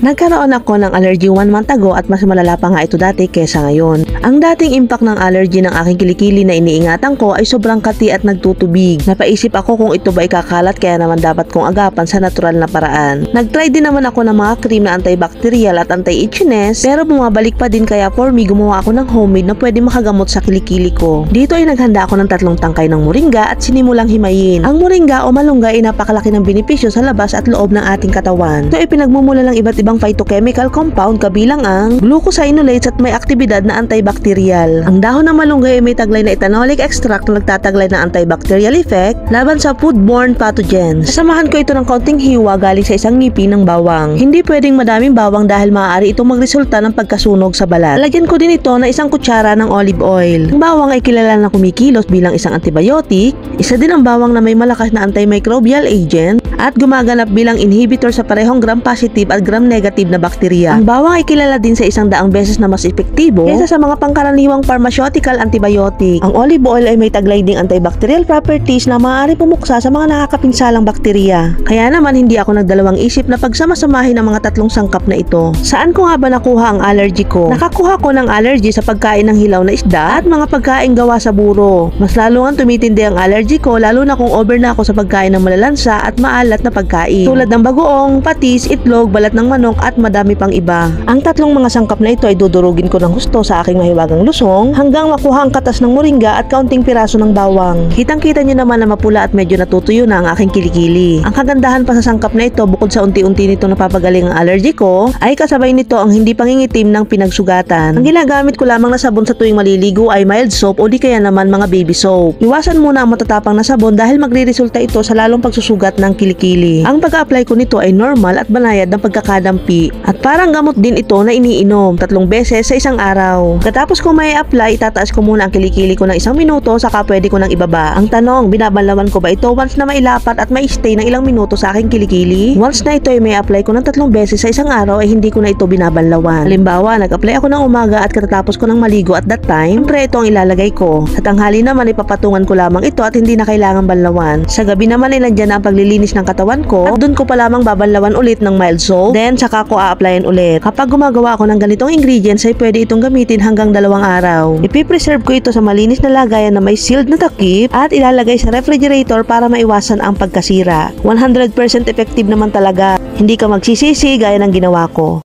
Nagkaroon ako ng allergy 1 month ago at mas malala pa nga ito dati kesa ngayon. Ang dating impact ng allergy ng aking kilikili na iniingatan ko ay sobrang kati at nagtutubig. Napaisip ako kung ito ba ikakalat kaya naman dapat kong agapan sa natural na paraan. Nagtry din naman ako ng mga cream na antibacterial at anti-itchiness pero bumabalik pa din kaya for me gumawa ako ng homemade na pwede makagamot sa kilikili ko. Dito ay naghanda ako ng 3 tangkay ng moringa at sinimulang himayin. Ang moringa o malunggay ay napakalaki ng benepisyo sa labas at loob ng ating katawan. Ito ay pinagmumula ng iba't ibang phytochemical compound kabilang ang glucosinolates at may aktibidad na antibacterial. Ang dahon ng malunggay ay may taglay na ethanolic extract na nagtataglay ng antibacterial effect laban sa foodborne pathogens. Sasamahan ko ito ng kaunting hiwa galing sa isang ngipin ng bawang. Hindi pwedeng madaming bawang dahil maaari itong magresulta ng pagkasunog sa balat. Lagyan ko din ito na 1 kutsara ng olive oil. Ang bawang ay kilala na kumikilos bilang isang antibiotic. Isa din ang bawang na may malakas na antimicrobial agent at gumaganap bilang inhibitor sa parehong gram-positive at gram-negative na bakterya. Ang bawang ay kilala din sa 100 beses na mas epektibo kaysa sa mga pangkaraniwang pharmaceutical antibiotic. Ang olive oil ay may taglay ding antibacterial properties na maaari pumuksa sa mga nakakapinsalang bakterya. Kaya naman hindi ako nagdalawang isip na pagsamasamahin ang mga 3 sangkap na ito. Saan ko nga ba nakuha ang allergy ko? Nakakuha ko ng allergy sa pagkain ng hilaw na isda at mga pagkain gawa sa buro. Mas lalo nga tumitindi ang allergy ko lalo na kung over na ako sa pagkain ng malalansa at maalat na pagkain. Tulad ng bagoong, patis, itlog, balat ng manok at madami pang iba. Ang 3 mga sangkap na ito ay dudurugin ko ng gusto sa aking mahiwagang lusong hanggang makuha ang katas ng moringa at kaunting piraso ng bawang. Kitang-kita nyo naman na mapula at medyo natutuyo na ang aking kilikili. Ang kagandahan pa sa sangkap na ito bukod sa unti-unti nito napapagaling ang allergy ko ay kasabay nito ang hindi pangingitim ng pinagsugatan. Ang ginagamit ko lamang na sabon sa tuwing maliligo ay mild soap o di kaya naman mga baby soap. Iwasan muna ang matatapang na sabon dahil magre-resulta ito sa lalong pagsusugat ng kilikili. Ang pag-a-apply ko nito ay normal at banayad ng pagkakadampi at parang gamot din ito na iniinom 3 beses sa isang araw. Katapos ko may apply, itataas ko muna ang kilikili ko ng 1 minuto saka pwede ko nang ibaba. Ang tanong, binabanlawan ko ba ito once na mailapat at mai-stay ng ilang minuto sa aking kilikili? Once na ito ay may apply ko ng 3 beses sa isang araw ay hindi ko na ito binabanlawan. Halimbawa, nag-apply ako ng umaga at katatapos ko ng maligo at that time, siyempre ito ang ilalagay ko. Sa tanghali naman ipapatungan ko lamang ito at hindi na kailangan banlawan. Sa gabi naman ay nandyan na ang paglilinis ng katawan ko at dun ko pa lamang babanlawan ulit ng mild soap, then saka ko a-applyan ulit. Kapag gumagawa ako ng ganitong ingredients ay pwede itong gamitin hanggang 2 araw. Ipipreserve ko ito sa malinis na lagayan na may sealed na takip at ilalagay sa refrigerator para maiwasan ang pagkasira. 100% effective naman talaga. Hindi ka magsisisi gaya ng ginawa ko.